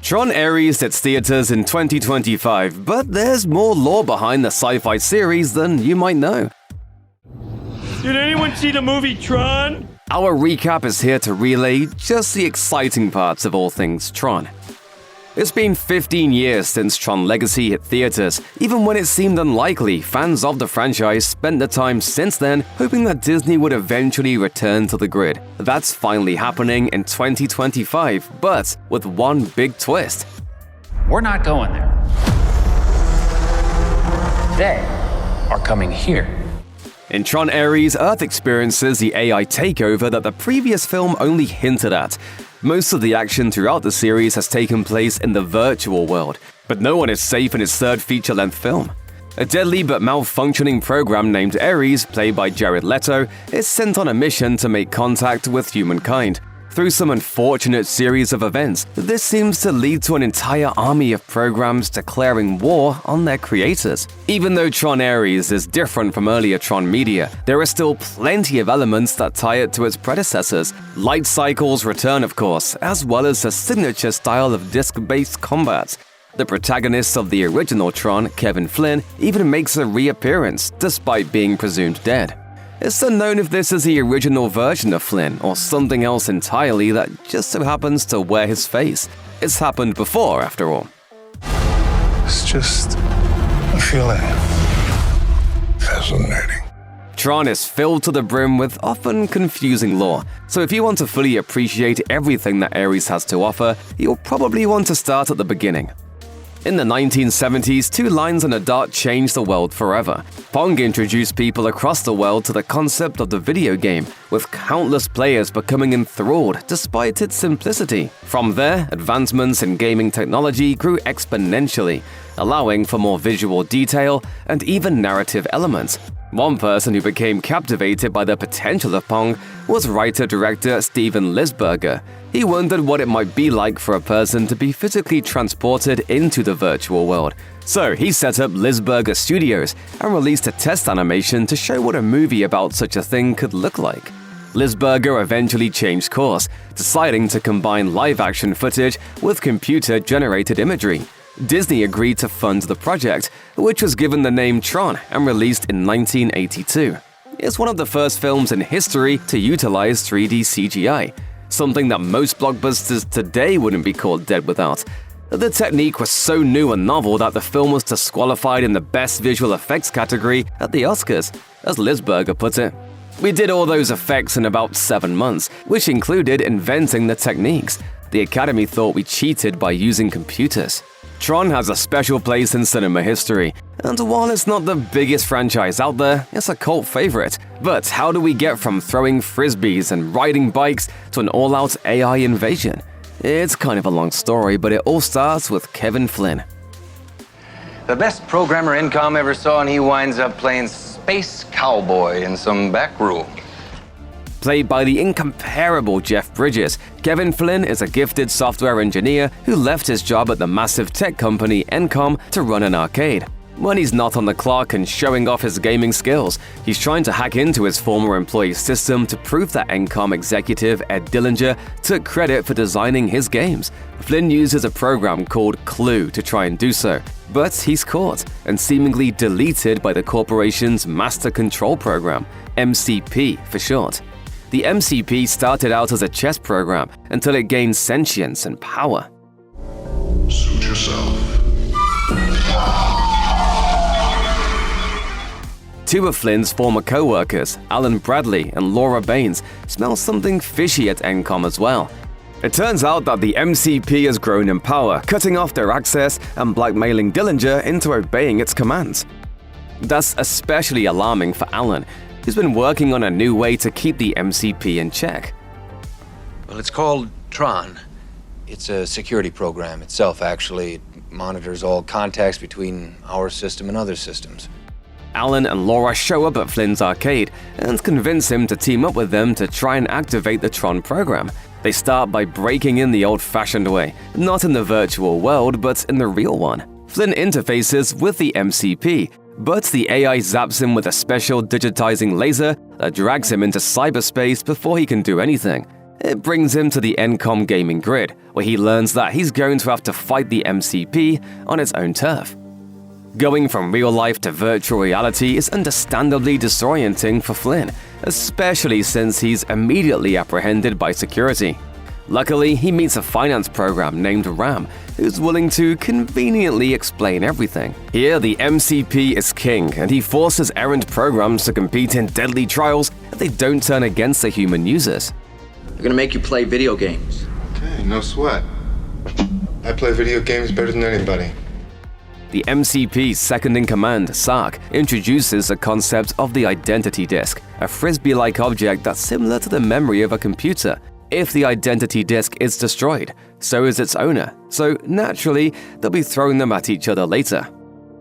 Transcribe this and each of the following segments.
Tron Ares hits theaters in 2025, but there's more lore behind the sci-fi series than you might know. Did anyone see the movie Tron? Our recap is here to relay just the exciting parts of all things Tron. It's been 15 years since Tron Legacy hit theaters. Even when it seemed unlikely, fans of the franchise spent the time since then hoping that Disney would eventually return to the grid. That's finally happening in 2025, but with one big twist. We're not going there. They are coming here. In Tron Ares, Earth experiences the AI takeover that the previous film only hinted at. Most of the action throughout the series has taken place in the virtual world, but no one is safe in its third feature-length film. A deadly but malfunctioning program named Ares, played by Jared Leto, is sent on a mission to make contact with humankind. Through some unfortunate series of events, this seems to lead to an entire army of programs declaring war on their creators. Even though Tron Ares is different from earlier Tron media, there are still plenty of elements that tie it to its predecessors. Light cycles return, of course, as well as a signature style of disc-based combat. The protagonist of the original Tron, Kevin Flynn, even makes a reappearance, despite being presumed dead. It's unknown if this is the original version of Flynn or something else entirely that just so happens to wear his face. It's happened before, after all. It's just a feeling. Fascinating. Tron is filled to the brim with often confusing lore, so if you want to fully appreciate everything that Ares has to offer, you'll probably want to start at the beginning. In the 1970s, two lines on a dart changed the world forever. Pong introduced people across the world to the concept of the video game, with countless players becoming enthralled despite its simplicity. From there, advancements in gaming technology grew exponentially, allowing for more visual detail and even narrative elements. One person who became captivated by the potential of Pong was writer-director Steven Lisberger. He wondered what it might be like for a person to be physically transported into the virtual world. So he set up Lisberger Studios and released a test animation to show what a movie about such a thing could look like. Lisberger eventually changed course, deciding to combine live-action footage with computer-generated imagery. Disney agreed to fund the project, which was given the name Tron and released in 1982. It's one of the first films in history to utilize 3D CGI, something that most blockbusters today wouldn't be called dead without. The technique was so new and novel that the film was disqualified in the Best Visual Effects category at the Oscars, as Lisberger put it. "We did all those effects in about 7 months, which included inventing the techniques. The Academy thought we cheated by using computers." Tron has a special place in cinema history, and while it's not the biggest franchise out there, it's a cult favorite. But how do we get from throwing frisbees and riding bikes to an all-out AI invasion? It's kind of a long story, but it all starts with Kevin Flynn. The best programmer ENCOM ever saw, and he winds up playing space cowboy in some back room. Played by the incomparable Jeff Bridges, Kevin Flynn is a gifted software engineer who left his job at the massive tech company ENCOM to run an arcade. When he's not on the clock and showing off his gaming skills, he's trying to hack into his former employee's system to prove that ENCOM executive Ed Dillinger took credit for designing his games. Flynn uses a program called Clue to try and do so, but he's caught and seemingly deleted by the corporation's Master Control Program, MCP for short. The MCP started out as a chess program until it gained sentience and power. Suit yourself. Two of Flynn's former co-workers, Alan Bradley and Laura Baines, smell something fishy at ENCOM as well. It turns out that the MCP has grown in power, cutting off their access and blackmailing Dillinger into obeying its commands. That's especially alarming for Alan, who's been working on a new way to keep the MCP in check. Well, it's called Tron. It's a security program itself, actually. It monitors all contacts between our system and other systems. Alan and Laura show up at Flynn's arcade and convince him to team up with them to try and activate the Tron program. They start by breaking in the old-fashioned way, not in the virtual world, but in the real one. Flynn interfaces with the MCP, but the AI zaps him with a special digitizing laser that drags him into cyberspace before he can do anything. It brings him to the ENCOM gaming grid, where he learns that he's going to have to fight the MCP on its own turf. Going from real life to virtual reality is understandably disorienting for Flynn, especially since he's immediately apprehended by security. Luckily, he meets a finance program named Ram, who's willing to conveniently explain everything. Here, the MCP is king, and he forces errant programs to compete in deadly trials if they don't turn against the human users. They're gonna make you play video games. Okay, no sweat. I play video games better than anybody. The MCP's second-in-command, Sark, introduces the concept of the identity disk, a frisbee-like object that's similar to the memory of a computer. If the identity disk is destroyed, so is its owner, so naturally, they'll be throwing them at each other later.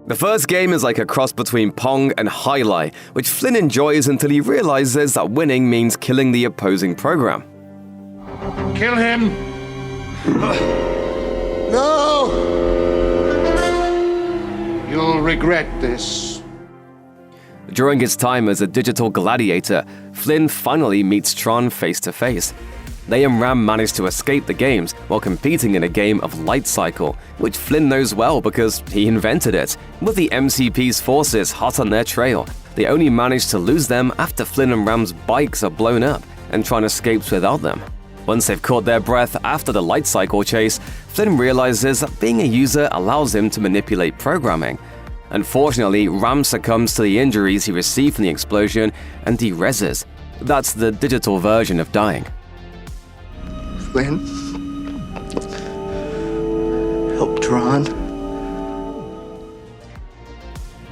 The first game is like a cross between Pong and Highlight, which Flynn enjoys until he realizes that winning means killing the opposing program. Kill him! No! You'll regret this. During his time as a digital gladiator, Flynn finally meets Tron face to face. They and Ram manage to escape the games while competing in a game of Light Cycle, which Flynn knows well because he invented it. With the MCP's forces hot on their trail, they only manage to lose them after Flynn and Ram's bikes are blown up, and Tron escapes without them. Once they've caught their breath after the Light Cycle chase, Flynn realizes that being a user allows him to manipulate programming. Unfortunately, Ram succumbs to the injuries he received from the explosion and de-reses. That's the digital version of dying. Flynn? Help Tron?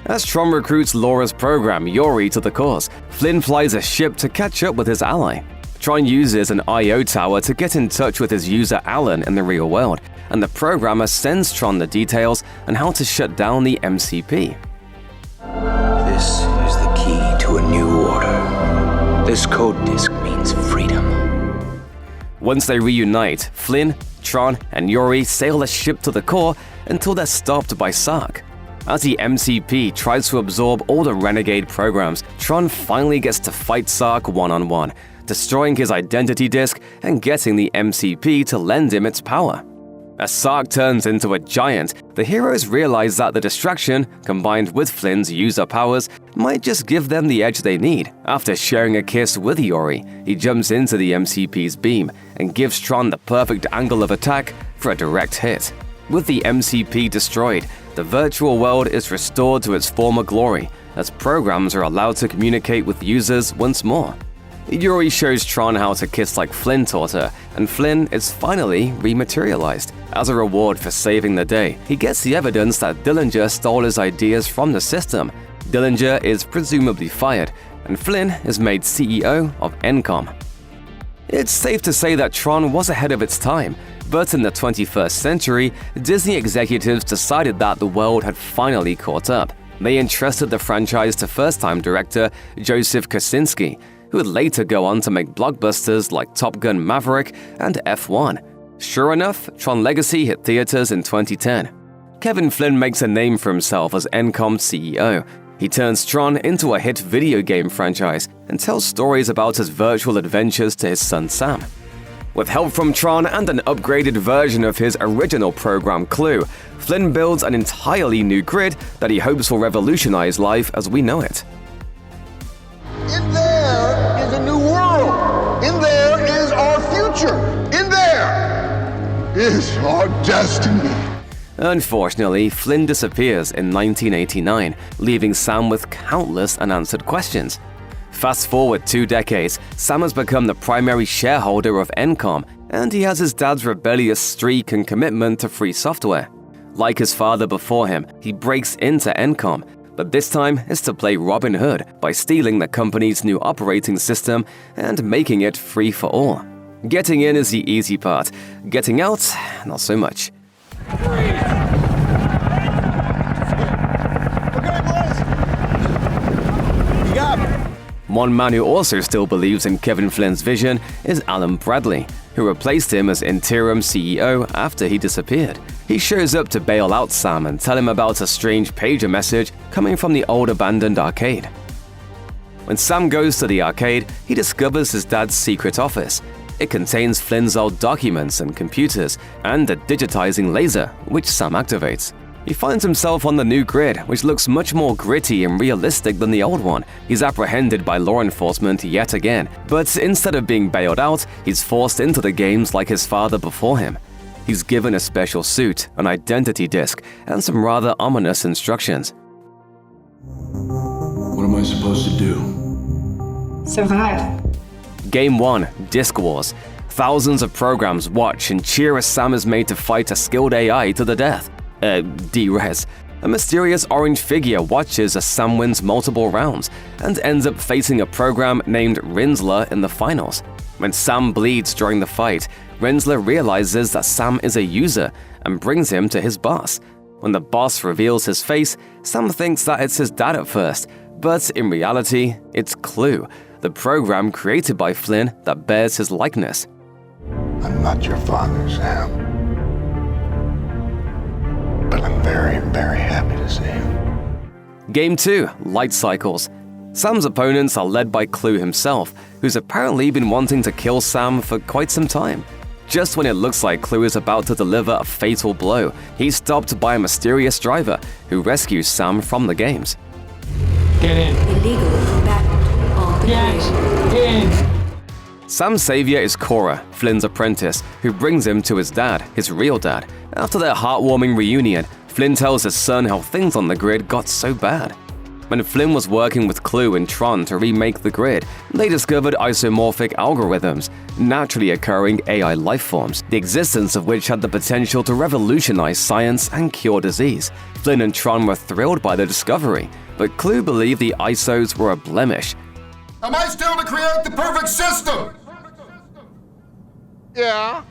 As Tron recruits Laura's program, Yori, to the cause, Flynn flies a ship to catch up with his ally. Tron uses an I/O tower to get in touch with his user Alan in the real world, and the programmer sends Tron the details on how to shut down the MCP. This is the key to a new order. This code disk means freedom. Once they reunite, Flynn, Tron, and Yori sail the ship to the core until they're stopped by Sark. As the MCP tries to absorb all the renegade programs, Tron finally gets to fight Sark one-on-one, destroying his identity disk and getting the MCP to lend him its power. As Sark turns into a giant, the heroes realize that the distraction, combined with Flynn's user powers, might just give them the edge they need. After sharing a kiss with Yori, he jumps into the MCP's beam and gives Tron the perfect angle of attack for a direct hit. With the MCP destroyed, the virtual world is restored to its former glory, as programs are allowed to communicate with users once more. Yori shows Tron how to kiss like Flynn taught her, and Flynn is finally rematerialized. As a reward for saving the day, he gets the evidence that Dillinger stole his ideas from the system. Dillinger is presumably fired, and Flynn is made CEO of ENCOM. It's safe to say that Tron was ahead of its time, but in the 21st century, Disney executives decided that the world had finally caught up. They entrusted the franchise to first-time director Joseph Kosinski, who would later go on to make blockbusters like Top Gun Maverick and F1. Sure enough, Tron Legacy hit theaters in 2010. Kevin Flynn makes a name for himself as ENCOM CEO. He turns Tron into a hit video game franchise and tells stories about his virtual adventures to his son Sam. With help from Tron and an upgraded version of his original program Clue, Flynn builds an entirely new grid that he hopes will revolutionize life as we know it. In there is a new world. In there is our future. In there is our destiny. Unfortunately, Flynn disappears in 1989, leaving Sam with countless unanswered questions. Fast forward 2 decades, Sam has become the primary shareholder of ENCOM, and he has his dad's rebellious streak and commitment to free software. Like his father before him, he breaks into ENCOM, but this time is to play Robin Hood by stealing the company's new operating system and making it free for all. Getting in is the easy part, getting out, not so much. One man who also still believes in Kevin Flynn's vision is Alan Bradley, who replaced him as interim CEO after he disappeared. He shows up to bail out Sam and tell him about a strange pager message coming from the old abandoned arcade. When Sam goes to the arcade, he discovers his dad's secret office. It contains Flynn's old documents and computers, and a digitizing laser, which Sam activates. He finds himself on the new grid, which looks much more gritty and realistic than the old one. He's apprehended by law enforcement yet again, but instead of being bailed out, he's forced into the games like his father before him. He's given a special suit, an identity disc, and some rather ominous instructions. What am I supposed to do? Survive. Game 1, Disc Wars. Thousands of programs watch and cheer as Sam is made to fight a skilled AI to the death. D-Res. A mysterious orange figure watches as Sam wins multiple rounds and ends up facing a program named Rinsler in the finals. When Sam bleeds during the fight, Rinsler realizes that Sam is a user and brings him to his boss. When the boss reveals his face, Sam thinks that it's his dad at first, but in reality, it's Clue, the program created by Flynn that bears his likeness. I'm not your father, Sam. But I'm very, very happy to see you. Game 2, Light Cycles. Sam's opponents are led by Clue himself, who's apparently been wanting to kill Sam for quite some time. Just when it looks like Clue is about to deliver a fatal blow, he's stopped by a mysterious driver who rescues Sam from the games. Get in. Illegal combatant on the Get in. Sam's savior is Cora, Flynn's apprentice, who brings him to his dad, his real dad. After their heartwarming reunion, Flynn tells his son how things on the grid got so bad. When Flynn was working with Clue and Tron to remake the grid, they discovered isomorphic algorithms, naturally occurring AI life forms, the existence of which had the potential to revolutionize science and cure disease. Flynn and Tron were thrilled by the discovery, but Clue believed the ISOs were a blemish. Am I still to create the perfect system? Yeah.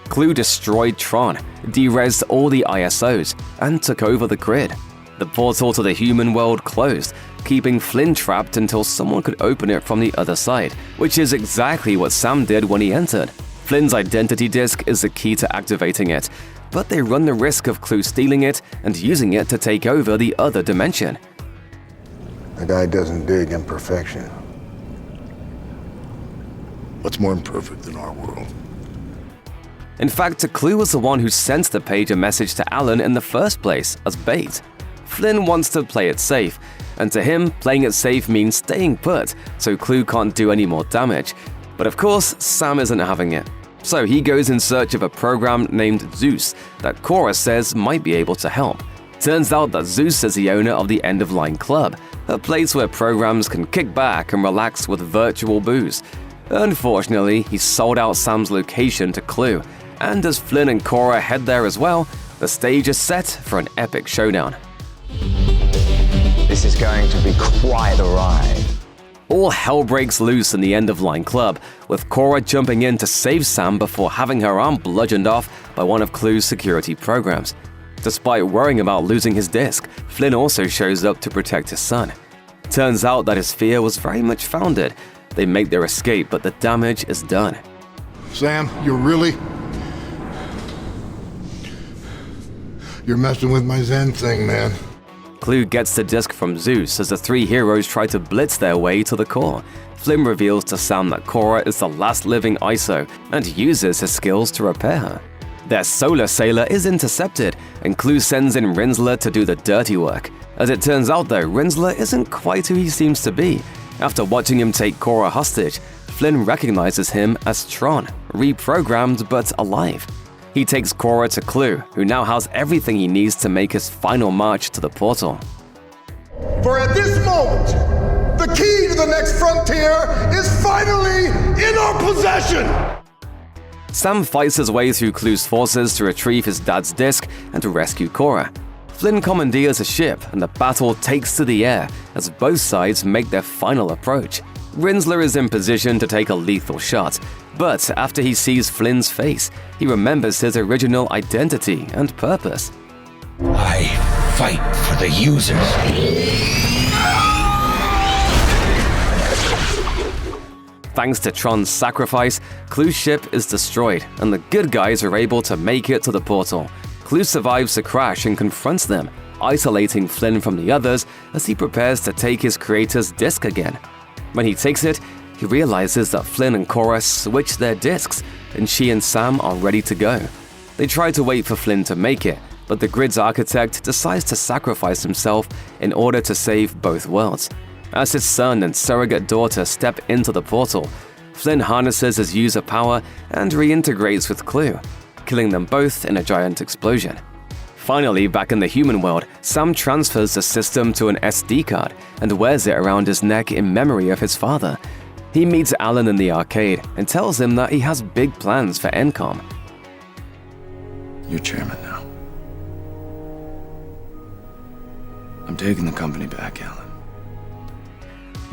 Clue destroyed Tron, de-resed all the ISOs, and took over the grid. The portal to the human world closed, keeping Flynn trapped until someone could open it from the other side, which is exactly what Sam did when he entered. Flynn's identity disc is the key to activating it, but they run the risk of Clue stealing it and using it to take over the other dimension. The guy doesn't dig imperfection. What's more imperfect than our world? In fact, Clue was the one who sent the page a message to Alan in the first place, as bait. Flynn wants to play it safe, and to him, playing it safe means staying put, so Clue can't do any more damage. But of course, Sam isn't having it. So he goes in search of a program named Zeus that Cora says might be able to help. Turns out that Zeus is the owner of the End of Line Club, a place where programs can kick back and relax with virtual booze. Unfortunately, he sold out Sam's location to Clue, and as Flynn and Cora head there as well, the stage is set for an epic showdown. This is going to be quite a ride. All hell breaks loose in the End of Line Club, with Cora jumping in to save Sam before having her arm bludgeoned off by one of Clue's security programs. Despite worrying about losing his disc, Flynn also shows up to protect his son. Turns out that his fear was very much founded. They make their escape, but the damage is done. Sam, you're messing with my Zen thing, man. Clue gets the disc from Zeus as the three heroes try to blitz their way to the core. Flynn reveals to Sam that Cora is the last living ISO and uses his skills to repair her. Their solar sailor is intercepted, and Clue sends in Rinsler to do the dirty work. As it turns out though, Rinsler isn't quite who he seems to be. After watching him take Cora hostage, Flynn recognizes him as Tron, reprogrammed but alive. He takes Cora to Clue, who now has everything he needs to make his final march to the portal. For at this moment, the key to the next frontier is finally in our possession! Sam fights his way through Clue's forces to retrieve his dad's disc and to rescue Cora. Flynn commandeers a ship, and the battle takes to the air as both sides make their final approach. Rinsler is in position to take a lethal shot, but after he sees Flynn's face, he remembers his original identity and purpose. I fight for the users. Thanks to Tron's sacrifice, Clue's ship is destroyed, and the good guys are able to make it to the portal. Clue survives the crash and confronts them, isolating Flynn from the others as he prepares to take his creator's disc again. When he takes it, he realizes that Flynn and Cora switched their discs, and she and Sam are ready to go. They try to wait for Flynn to make it, but the grid's architect decides to sacrifice himself in order to save both worlds. As his son and surrogate daughter step into the portal, Flynn harnesses his user power and reintegrates with Clue, killing them both in a giant explosion. Finally, back in the human world, Sam transfers the system to an SD card and wears it around his neck in memory of his father. He meets Alan in the arcade and tells him that he has big plans for ENCOM. You're chairman now. I'm taking the company back, Alan.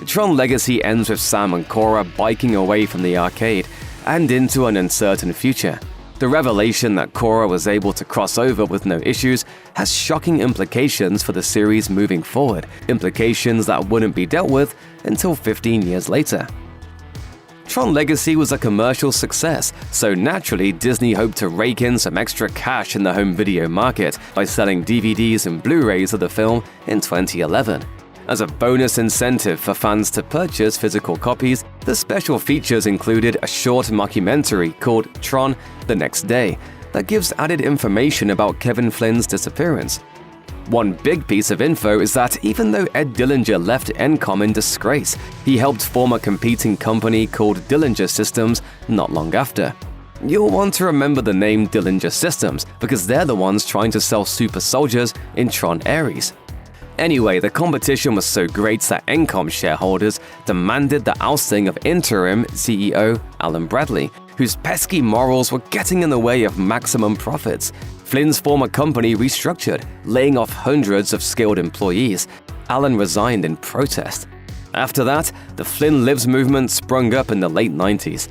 Tron Legacy ends with Sam and Cora biking away from the arcade and into an uncertain future. The revelation that Cora was able to cross over with no issues has shocking implications for the series moving forward, implications that wouldn't be dealt with until 15 years later. Tron Legacy was a commercial success, so naturally Disney hoped to rake in some extra cash in the home video market by selling DVDs and Blu-rays of the film in 2011. As a bonus incentive for fans to purchase physical copies, the special features included a short mockumentary called Tron: The Next Day that gives added information about Kevin Flynn's disappearance. One big piece of info is that even though Ed Dillinger left ENCOM in disgrace, he helped form a competing company called Dillinger Systems not long after. You'll want to remember the name Dillinger Systems because they're the ones trying to sell super soldiers in Tron Ares. Anyway, the competition was so great that ENCOM shareholders demanded the ousting of interim CEO Alan Bradley, whose pesky morals were getting in the way of maximum profits. Flynn's former company restructured, laying off hundreds of skilled employees. Alan resigned in protest. After that, the Flynn Lives movement sprung up in the late 90s.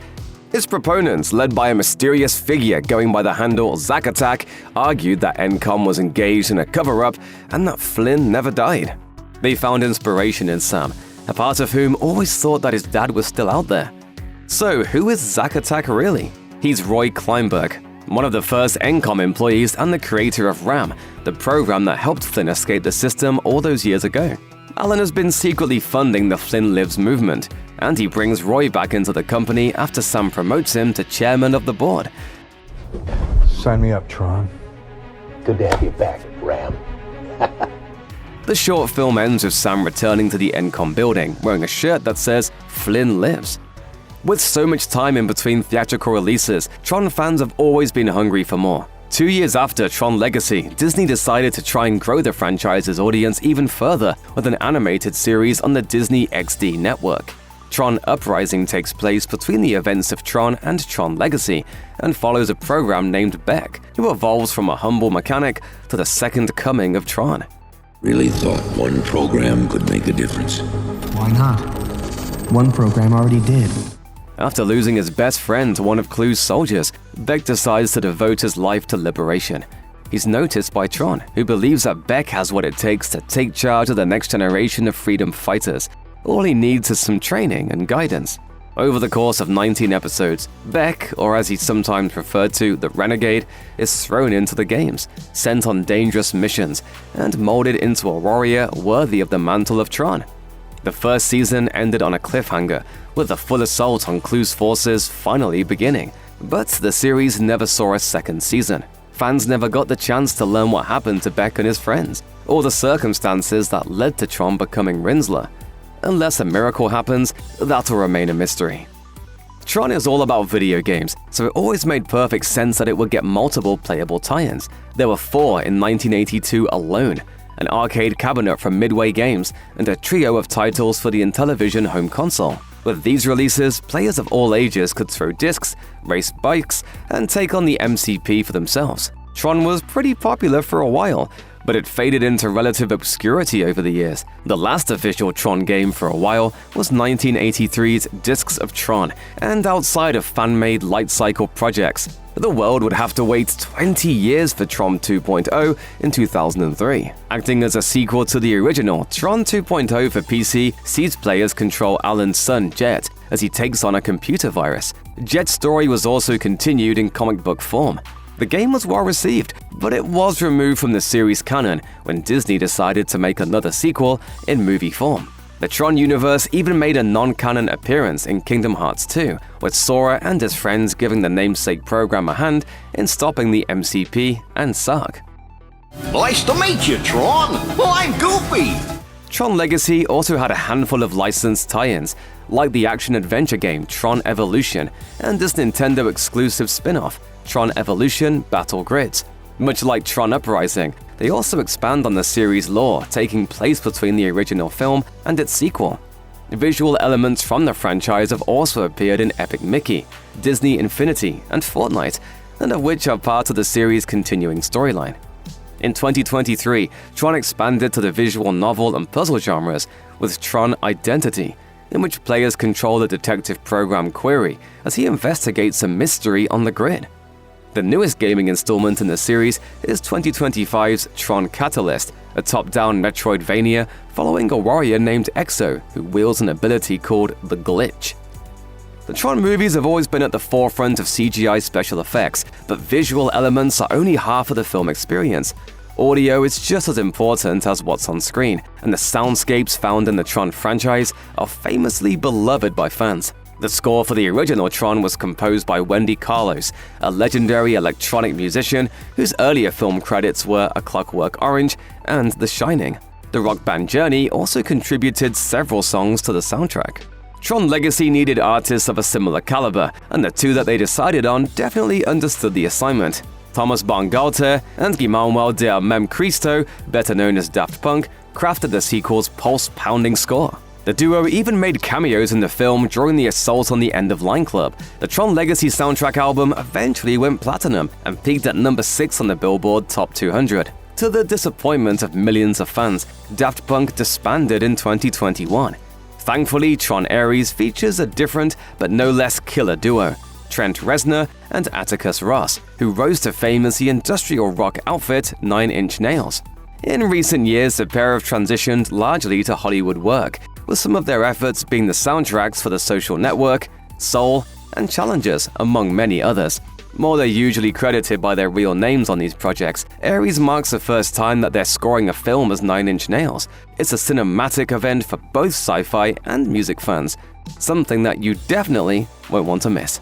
Its proponents, led by a mysterious figure going by the handle Zack Attack, argued that ENCOM was engaged in a cover-up and that Flynn never died. They found inspiration in Sam, a part of whom always thought that his dad was still out there. So, who is Zack Attack really? He's Roy Kleinberg, one of the first ENCOM employees and the creator of RAM, the program that helped Flynn escape the system all those years ago. Alan has been secretly funding the Flynn Lives movement, and he brings Roy back into the company after Sam promotes him to chairman of the board. Sign me up, Tron. Good to have you back, Ram. The short film ends with Sam returning to the ENCOM building, wearing a shirt that says, "Flynn Lives." With so much time in between theatrical releases, Tron fans have always been hungry for more. 2 years after Tron Legacy, Disney decided to try and grow the franchise's audience even further with an animated series on the Disney XD network. Tron Uprising takes place between the events of Tron and Tron Legacy and follows a program named Beck, who evolves from a humble mechanic to the second coming of Tron. Really thought one program could make a difference? Why not? One program already did. After losing his best friend to one of Clue's soldiers, Beck decides to devote his life to liberation. He's noticed by Tron, who believes that Beck has what it takes to take charge of the next generation of freedom fighters. All he needs is some training and guidance. Over the course of 19 episodes, Beck, or as he's sometimes referred to, the Renegade, is thrown into the games, sent on dangerous missions, and molded into a warrior worthy of the mantle of Tron. The first season ended on a cliffhanger, with the full assault on Clue's forces finally beginning. But the series never saw a second season. Fans never got the chance to learn what happened to Beck and his friends, or the circumstances that led to Tron becoming Rinsler. Unless a miracle happens, that'll remain a mystery. Tron is all about video games, so it always made perfect sense that it would get multiple playable tie-ins. There were 4 in 1982 alone, an arcade cabinet from Midway Games, and a trio of titles for the Intellivision home console. With these releases, players of all ages could throw discs, race bikes, and take on the MCP for themselves. Tron was pretty popular for a while, but it faded into relative obscurity over the years. The last official Tron game for a while was 1983's Discs of Tron, and outside of fan-made light cycle projects, the world would have to wait 20 years for Tron 2.0 in 2003. Acting as a sequel to the original, Tron 2.0 for PC sees players control Alan's son Jet as he takes on a computer virus. Jet's story was also continued in comic book form. The game was well received, but it was removed from the series canon when Disney decided to make another sequel in movie form. The Tron universe even made a non-canon appearance in Kingdom Hearts 2, with Sora and his friends giving the namesake program a hand in stopping the MCP and Sark. Nice to meet you, Tron. Well, I'm Goofy. Tron Legacy also had a handful of licensed tie-ins, like the action-adventure game Tron Evolution and this Nintendo-exclusive spin-off, Tron Evolution Battle Grids. Much like Tron Uprising, they also expand on the series' lore taking place between the original film and its sequel. Visual elements from the franchise have also appeared in Epic Mickey, Disney Infinity, and Fortnite, none of which are part of the series' continuing storyline. In 2023, Tron expanded to the visual novel and puzzle genres with Tron Identity, in which players control the detective program Query as he investigates a mystery on the grid. The newest gaming installment in the series is 2025's Tron Catalyst, a top-down Metroidvania following a warrior named Exo who wields an ability called the Glitch. The Tron movies have always been at the forefront of CGI special effects, but visual elements are only half of the film experience. Audio is just as important as what's on screen, and the soundscapes found in the Tron franchise are famously beloved by fans. The score for the original Tron was composed by Wendy Carlos, a legendary electronic musician whose earlier film credits were A Clockwork Orange and The Shining. The rock band Journey also contributed several songs to the soundtrack. Tron Legacy needed artists of a similar caliber, and the two that they decided on definitely understood the assignment. Thomas Bangalter and Guillermo del Mem Cristo, better known as Daft Punk, crafted the sequel's pulse-pounding score. The duo even made cameos in the film during the assault on the End of Line Club. The Tron Legacy soundtrack album eventually went platinum and peaked at number 6 on the Billboard Top 200. To the disappointment of millions of fans, Daft Punk disbanded in 2021. Thankfully, Tron Ares features a different but no less killer duo, Trent Reznor and Atticus Ross, who rose to fame as the industrial rock outfit 9 Inch Nails. In recent years, the pair have transitioned largely to Hollywood work, with some of their efforts being the soundtracks for The Social Network, Soul, and Challengers, among many others. More they're usually credited by their real names on these projects, Ares marks the first time that they're scoring a film as 9 Inch Nails. It's a cinematic event for both sci-fi and music fans, something that you definitely won't want to miss.